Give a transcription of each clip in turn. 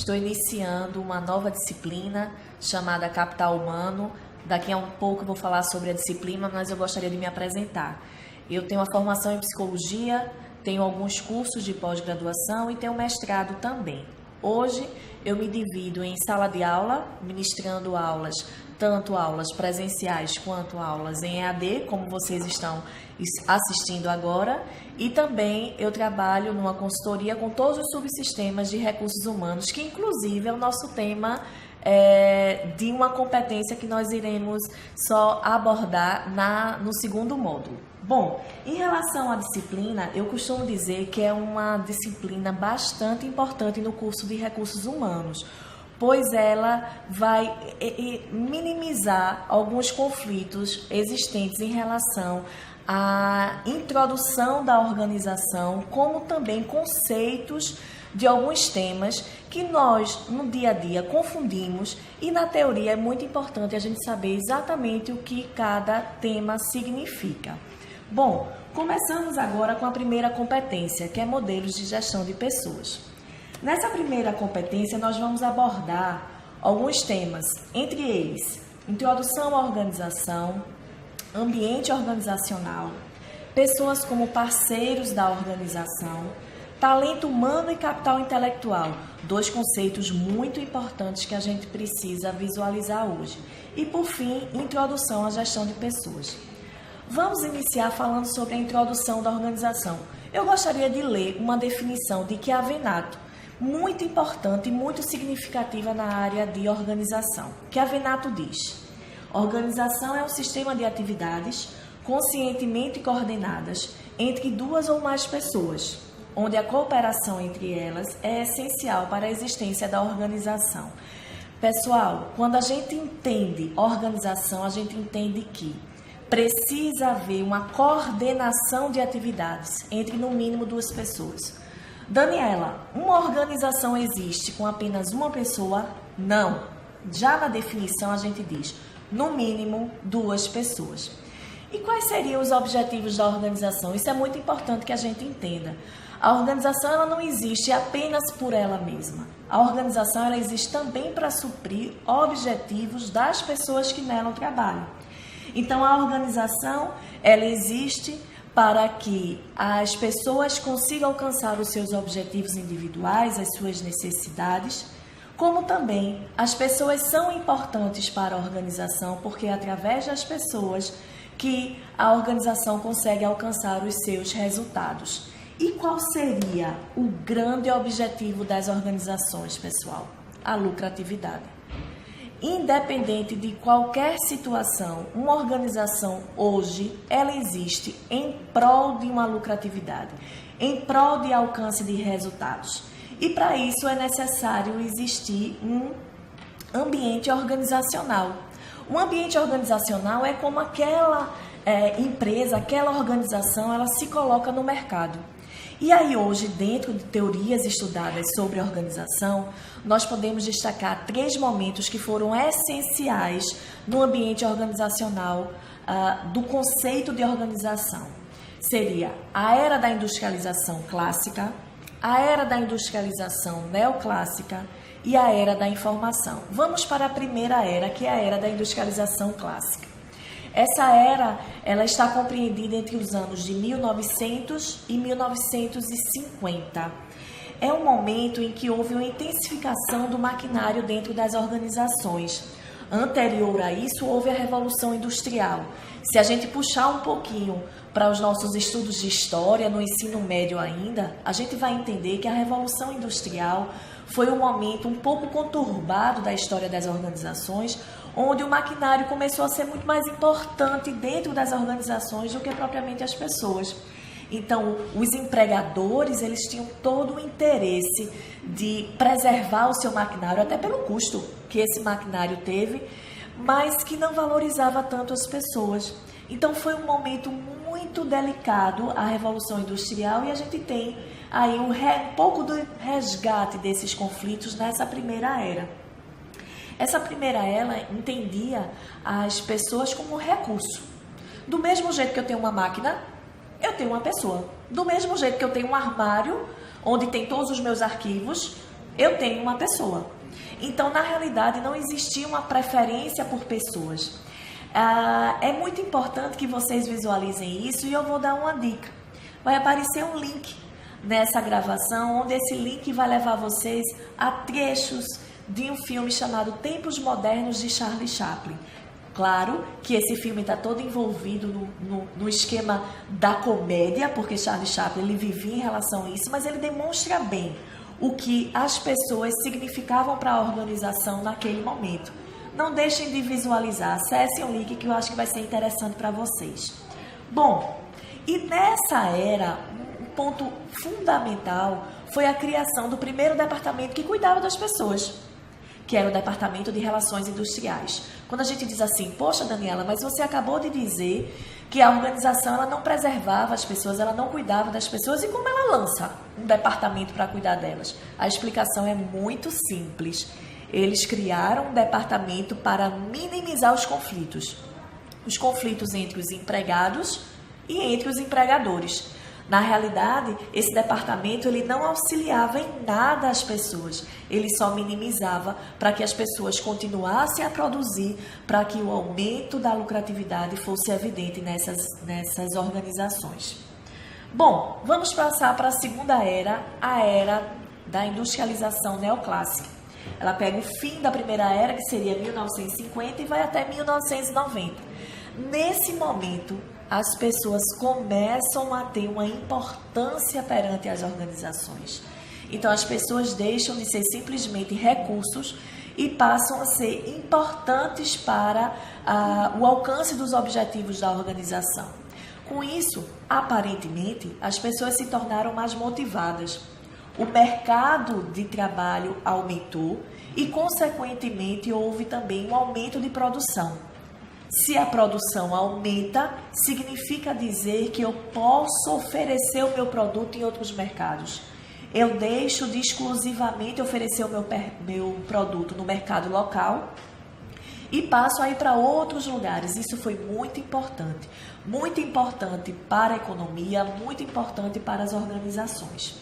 Estou iniciando uma nova disciplina chamada Capital Humano. Daqui a um pouco eu vou falar sobre a disciplina, mas eu gostaria de me apresentar. Eu tenho uma formação em psicologia, tenho alguns cursos de pós-graduação e tenho mestrado também. Hoje eu me divido em sala de aula, ministrando aulas, tanto aulas presenciais quanto aulas em EAD, como vocês estão assistindo agora, e também eu trabalho numa consultoria com todos os subsistemas de recursos humanos, que inclusive é o nosso tema de uma competência que nós iremos só abordar no segundo módulo. Bom, em relação à disciplina, eu costumo dizer que é uma disciplina bastante importante no curso de recursos humanos, pois ela vai minimizar alguns conflitos existentes em relação à introdução da organização, como também conceitos de alguns temas que nós, no dia a dia, confundimos, e na teoria é muito importante a gente saber exatamente o que cada tema significa. Bom, começamos agora com a primeira competência, que é modelos de gestão de pessoas. Nessa primeira competência, nós vamos abordar alguns temas, entre eles, introdução à organização, ambiente organizacional, pessoas como parceiros da organização, talento humano e capital intelectual, dois conceitos muito importantes que a gente precisa visualizar hoje. E, por fim, introdução à gestão de pessoas. Vamos iniciar falando sobre a introdução da organização. Eu gostaria de ler uma definição de Chiavenato, muito importante e muito significativa na área de organização. Chiavenato diz: organização é um sistema de atividades conscientemente coordenadas entre duas ou mais pessoas, onde a cooperação entre elas é essencial para a existência da organização. Pessoal, quando a gente entende organização, a gente entende que precisa haver uma coordenação de atividades entre, no mínimo, duas pessoas. Daniela, uma organização existe com apenas uma pessoa? Não. Já na definição a gente diz, no mínimo, duas pessoas. E quais seriam os objetivos da organização? Isso é muito importante que a gente entenda. A organização ela não existe apenas por ela mesma. A organização ela existe também para suprir objetivos das pessoas que nela trabalham. Então, a organização ela existe para que as pessoas consigam alcançar os seus objetivos individuais, as suas necessidades, como também as pessoas são importantes para a organização, porque é através das pessoas que a organização consegue alcançar os seus resultados. E qual seria o grande objetivo das organizações, pessoal? A lucratividade. Independente de qualquer situação, uma organização hoje, ela existe em prol de uma lucratividade, em prol de alcance de resultados. E para isso é necessário existir um ambiente organizacional. Um ambiente organizacional é como aquela empresa, aquela organização, ela se coloca no mercado. E aí hoje, dentro de teorias estudadas sobre organização, nós podemos destacar 3 momentos que foram essenciais no ambiente organizacional do conceito de organização. Seria a era da industrialização clássica, a era da industrialização neoclássica e a era da informação. Vamos para a primeira era, que é a era da industrialização clássica. Essa era, ela está compreendida entre os anos de 1900 e 1950. É um momento em que houve uma intensificação do maquinário dentro das organizações. Anterior a isso, houve a Revolução Industrial. Se a gente puxar um pouquinho para os nossos estudos de história, no ensino médio ainda, a gente vai entender que a Revolução Industrial foi um momento um pouco conturbado da história das organizações, onde o maquinário começou a ser muito mais importante dentro das organizações do que propriamente as pessoas. Então, os empregadores, eles tinham todo o interesse de preservar o seu maquinário, até pelo custo que esse maquinário teve, mas que não valorizava tanto as pessoas. Então, foi um momento muito delicado, a Revolução Industrial, e a gente tem aí um pouco do resgate desses conflitos nessa primeira era. Essa primeira era entendia as pessoas como recurso. Do mesmo jeito que eu tenho uma máquina, eu tenho uma pessoa. Do mesmo jeito que eu tenho um armário, onde tem todos os meus arquivos, eu tenho uma pessoa. Então, na realidade, não existia uma preferência por pessoas. É muito importante que vocês visualizem isso e eu vou dar uma dica. Vai aparecer um link nessa gravação, onde esse link vai levar vocês a trechos de um filme chamado Tempos Modernos de Charlie Chaplin. Claro que esse filme está todo envolvido no esquema da comédia, porque Charlie Chaplin ele vivia em relação a isso, mas ele demonstra bem o que as pessoas significavam para a organização naquele momento. Não deixem de visualizar, acessem o link que eu acho que vai ser interessante para vocês. Bom, e nessa era, um ponto fundamental foi a criação do primeiro departamento que cuidava das pessoas, que era o Departamento de Relações Industriais. Quando a gente diz assim, poxa Daniela, mas você acabou de dizer que a organização ela não preservava as pessoas, ela não cuidava das pessoas, e como ela lança um departamento para cuidar delas? A explicação é muito simples. Eles criaram um departamento para minimizar os conflitos entre os empregados e entre os empregadores. Na realidade, esse departamento ele não auxiliava em nada as pessoas, ele só minimizava para que as pessoas continuassem a produzir, para que o aumento da lucratividade fosse evidente nessas organizações. Bom, vamos passar para a segunda era, a era da industrialização neoclássica. Ela pega o fim da primeira era, que seria 1950, e vai até 1990. Nesse momento, as pessoas começam a ter uma importância perante as organizações. Então, as pessoas deixam de ser simplesmente recursos e passam a ser importantes para o alcance dos objetivos da organização. Com isso, aparentemente, as pessoas se tornaram mais motivadas. O mercado de trabalho aumentou e, consequentemente, houve também um aumento de produção. Se a produção aumenta, significa dizer que eu posso oferecer o meu produto em outros mercados. Eu deixo de exclusivamente oferecer o meu produto no mercado local e passo a ir para outros lugares. Isso foi muito importante para a economia, muito importante para as organizações.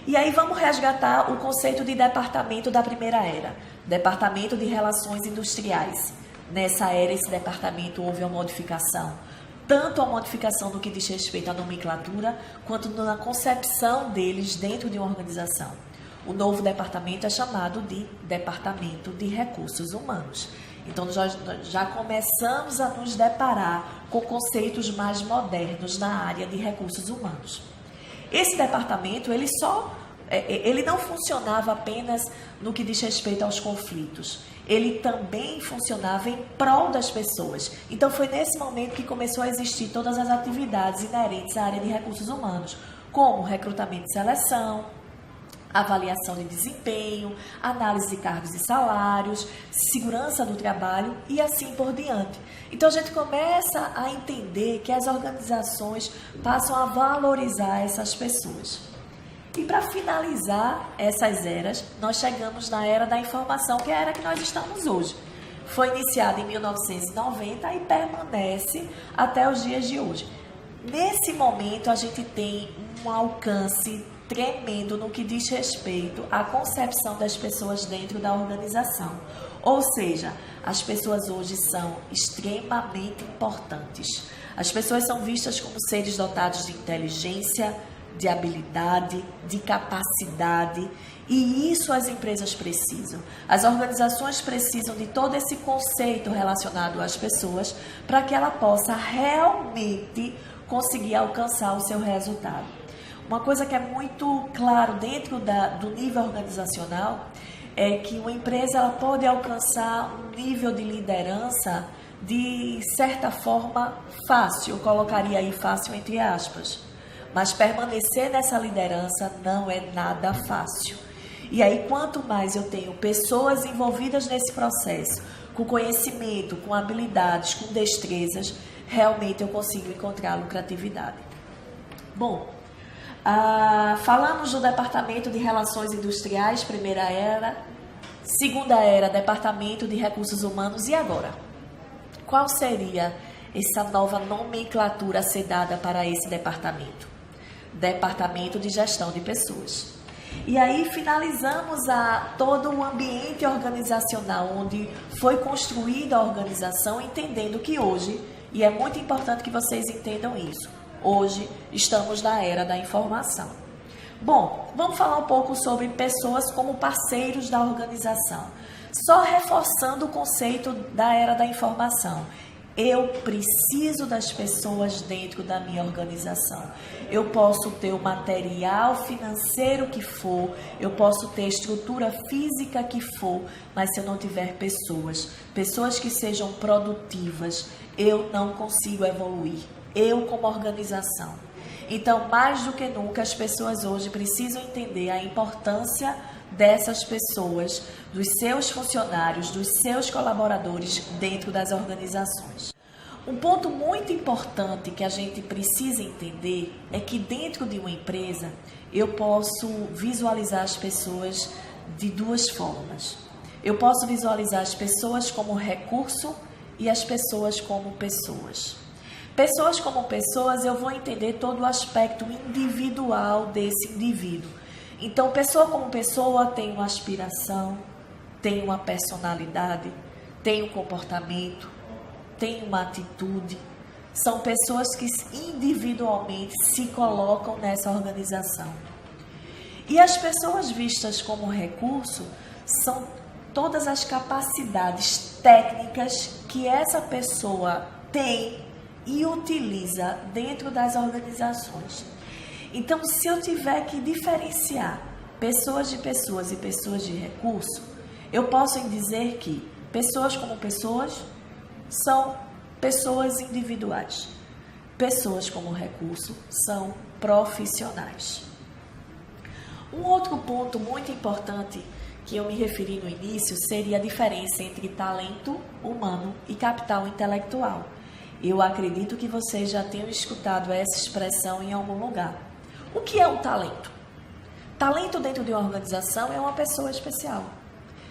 E aí vamos resgatar o conceito de departamento da primeira era, Departamento de Relações Industriais. Nessa era, esse departamento houve uma modificação, tanto a modificação no que diz respeito à nomenclatura, quanto na concepção deles dentro de uma organização. O novo departamento é chamado de Departamento de Recursos Humanos. Então, nós já começamos a nos deparar com conceitos mais modernos na área de recursos humanos. Esse departamento, ele não funcionava apenas no que diz respeito aos conflitos. Ele também funcionava em prol das pessoas. Então, foi nesse momento que começou a existir todas as atividades inerentes à área de recursos humanos, como recrutamento e seleção, avaliação de desempenho, análise de cargos e salários, segurança do trabalho e assim por diante. Então, a gente começa a entender que as organizações passam a valorizar essas pessoas. E para finalizar essas eras, nós chegamos na era da informação, que é a era que nós estamos hoje. Foi iniciada em 1990 e permanece até os dias de hoje. Nesse momento, a gente tem um alcance tremendo no que diz respeito à concepção das pessoas dentro da organização. Ou seja, as pessoas hoje são extremamente importantes. As pessoas são vistas como seres dotados de inteligência, de habilidade, de capacidade, e isso as empresas precisam. As organizações precisam de todo esse conceito relacionado às pessoas para que ela possa realmente conseguir alcançar o seu resultado. Uma coisa que é muito claro dentro do nível organizacional é que uma empresa ela pode alcançar um nível de liderança de certa forma fácil, eu colocaria aí fácil entre aspas. Mas permanecer nessa liderança não é nada fácil. E aí, quanto mais eu tenho pessoas envolvidas nesse processo, com conhecimento, com habilidades, com destrezas, realmente eu consigo encontrar lucratividade. Bom, falamos do Departamento de Relações Industriais, primeira era, segunda era, Departamento de Recursos Humanos, e agora? Qual seria essa nova nomenclatura a ser dada para esse departamento? Departamento de Gestão de Pessoas. E aí finalizamos todo o ambiente organizacional onde foi construída a organização, entendendo que hoje, e é muito importante que vocês entendam isso, hoje estamos na era da informação. Bom, vamos falar um pouco sobre pessoas como parceiros da organização. Só reforçando o conceito da era da informação. Eu preciso das pessoas dentro da minha organização. Eu posso ter o material financeiro que for, eu posso ter a estrutura física que for, mas se eu não tiver pessoas que sejam produtivas, eu não consigo evoluir. Eu como organização. Então, mais do que nunca, as pessoas hoje precisam entender a importância dessas pessoas, dos seus funcionários, dos seus colaboradores dentro das organizações. Um ponto muito importante que a gente precisa entender é que dentro de uma empresa eu posso visualizar as pessoas de duas formas. Eu posso visualizar as pessoas como recurso e as pessoas como pessoas. Pessoas como pessoas, eu vou entender todo o aspecto individual desse indivíduo. Então, pessoa como pessoa tem uma aspiração, tem uma personalidade, tem um comportamento, tem uma atitude. São pessoas que individualmente se colocam nessa organização. E as pessoas vistas como recurso são todas as capacidades técnicas que essa pessoa tem e utiliza dentro das organizações. Então, se eu tiver que diferenciar pessoas de pessoas e pessoas de recurso, eu posso dizer que pessoas como pessoas são pessoas individuais. Pessoas como recurso são profissionais. Um outro ponto muito importante que eu me referi no início seria a diferença entre talento humano e capital intelectual. Eu acredito que vocês já tenham escutado essa expressão em algum lugar. O que é um talento? Talento dentro de uma organização é uma pessoa especial.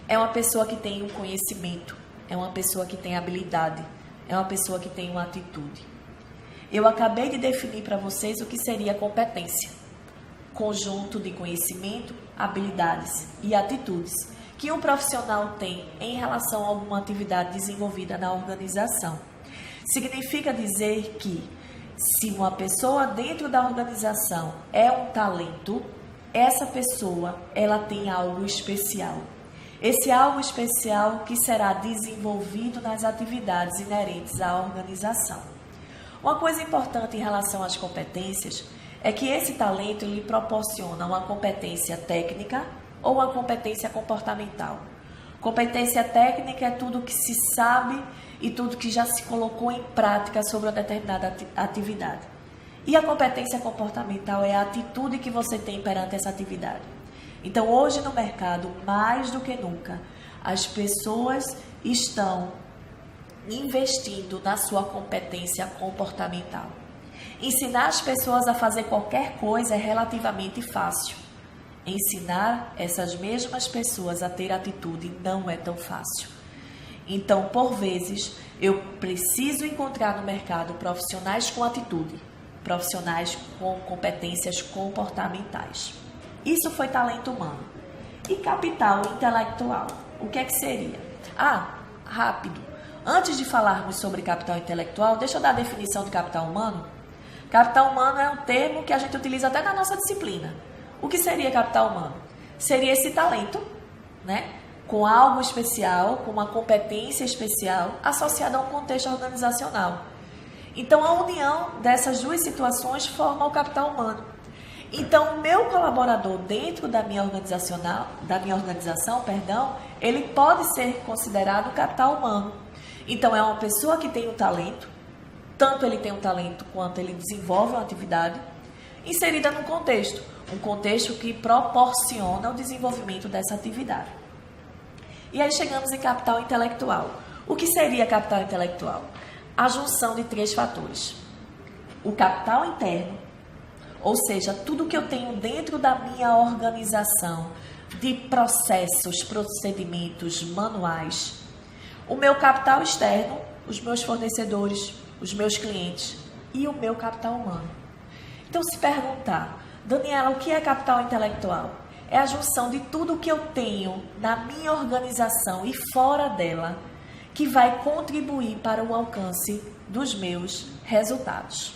É uma pessoa que tem um conhecimento, é uma pessoa que tem habilidade, é uma pessoa que tem uma atitude. Eu acabei de definir para vocês o que seria competência. Conjunto de conhecimento, habilidades e atitudes que um profissional tem em relação a alguma atividade desenvolvida na organização. Significa dizer que se uma pessoa dentro da organização é um talento, essa pessoa ela tem algo especial. Esse algo especial que será desenvolvido nas atividades inerentes à organização. Uma coisa importante em relação às competências é que esse talento lhe proporciona uma competência técnica ou uma competência comportamental. Competência técnica é tudo que se sabe e tudo que já se colocou em prática sobre uma determinada atividade. E a competência comportamental é a atitude que você tem perante essa atividade. Então, hoje no mercado, mais do que nunca, as pessoas estão investindo na sua competência comportamental. Ensinar as pessoas a fazer qualquer coisa é relativamente fácil. Ensinar essas mesmas pessoas a ter atitude não é tão fácil. Então, por vezes, eu preciso encontrar no mercado profissionais com atitude, profissionais com competências comportamentais. Isso foi talento humano. E capital intelectual, o que é que seria? Rápido. Antes de falarmos sobre capital intelectual, deixa eu dar a definição de capital humano. Capital humano é um termo que a gente utiliza até na nossa disciplina. O que seria capital humano? Seria esse talento, né? Com algo especial, com uma competência especial associada a um contexto organizacional. Então, a união dessas duas situações forma o capital humano. Então, o meu colaborador dentro da minha organização, ele pode ser considerado capital humano. Então, é uma pessoa que tem um talento, tanto ele tem um talento quanto ele desenvolve uma atividade, inserida num contexto, um contexto que proporciona o desenvolvimento dessa atividade. E aí chegamos em capital intelectual. O que seria capital intelectual? A junção de 3 fatores. O capital interno, ou seja, tudo que eu tenho dentro da minha organização, de processos, procedimentos, manuais. O meu capital externo, os meus fornecedores, os meus clientes e o meu capital humano. Então, se perguntar, Daniela, o que é capital intelectual? é a junção de tudo que eu tenho na minha organização e fora dela, que vai contribuir para o alcance dos meus resultados.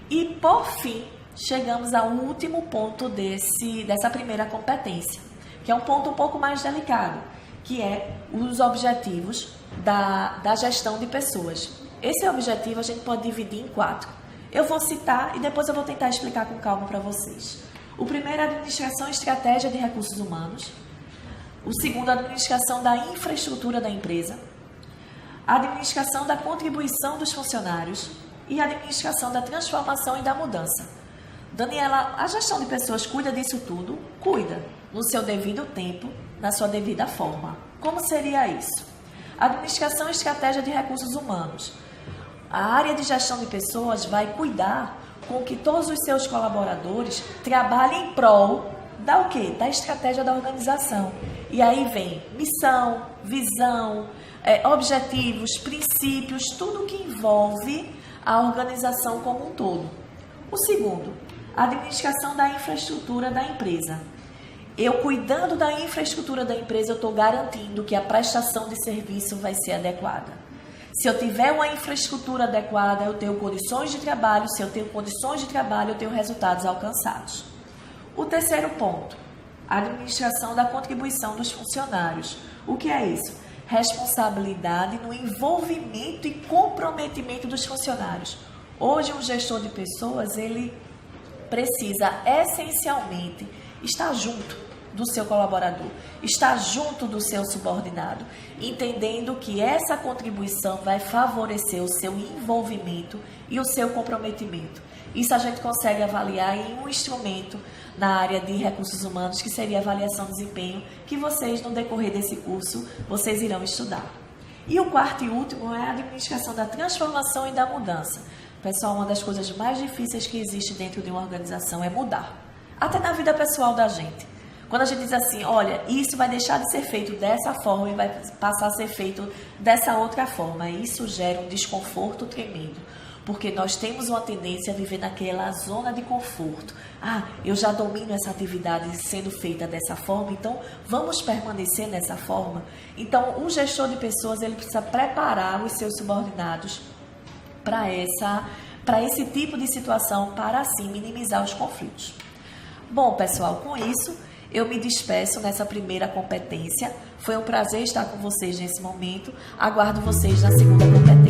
E, por fim, chegamos ao último ponto dessa primeira competência, que é um ponto um pouco mais delicado, que é os objetivos da gestão de pessoas. Esse objetivo a gente pode dividir em 4. Eu vou citar e depois eu vou tentar explicar com calma para vocês. O primeiro é a administração e estratégia de recursos humanos. O segundo, a administração da infraestrutura da empresa. A administração da contribuição dos funcionários. E a administração da transformação e da mudança. Daniela, a gestão de pessoas cuida disso tudo? Cuida, no seu devido tempo, na sua devida forma. Como seria isso? Administração e estratégia de recursos humanos. A área de gestão de pessoas vai cuidar com que todos os seus colaboradores trabalhem em prol da o quê? Da estratégia da organização. E aí vem missão, visão, objetivos, princípios, tudo que envolve a organização como um todo. O segundo, a administração da infraestrutura da empresa. Eu cuidando da infraestrutura da empresa, eu estou garantindo que a prestação de serviço vai ser adequada. Se eu tiver uma infraestrutura adequada, eu tenho condições de trabalho. Se eu tenho condições de trabalho, eu tenho resultados alcançados. O terceiro ponto, a administração da contribuição dos funcionários. O que é isso? Responsabilidade no envolvimento e comprometimento dos funcionários. Hoje, um gestor de pessoas, ele precisa essencialmente estar junto do seu colaborador, estar junto do seu subordinado, entendendo que essa contribuição vai favorecer o seu envolvimento e o seu comprometimento. Isso a gente consegue avaliar em um instrumento na área de recursos humanos, que seria a avaliação de desempenho, que vocês, no decorrer desse curso, vocês irão estudar. E o quarto e último é a administração da transformação e da mudança. Pessoal, uma das coisas mais difíceis que existe dentro de uma organização é mudar. Até na vida pessoal da gente. Quando a gente diz assim, olha, isso vai deixar de ser feito dessa forma e vai passar a ser feito dessa outra forma, isso gera um desconforto tremendo. Porque nós temos uma tendência a viver naquela zona de conforto. Ah, eu já domino essa atividade sendo feita dessa forma, então vamos permanecer nessa forma. Então, um gestor de pessoas, ele precisa preparar os seus subordinados para esse tipo de situação, para assim minimizar os conflitos. Bom, pessoal, com isso, eu me despeço nessa primeira competência. Foi um prazer estar com vocês nesse momento. Aguardo vocês na segunda competência.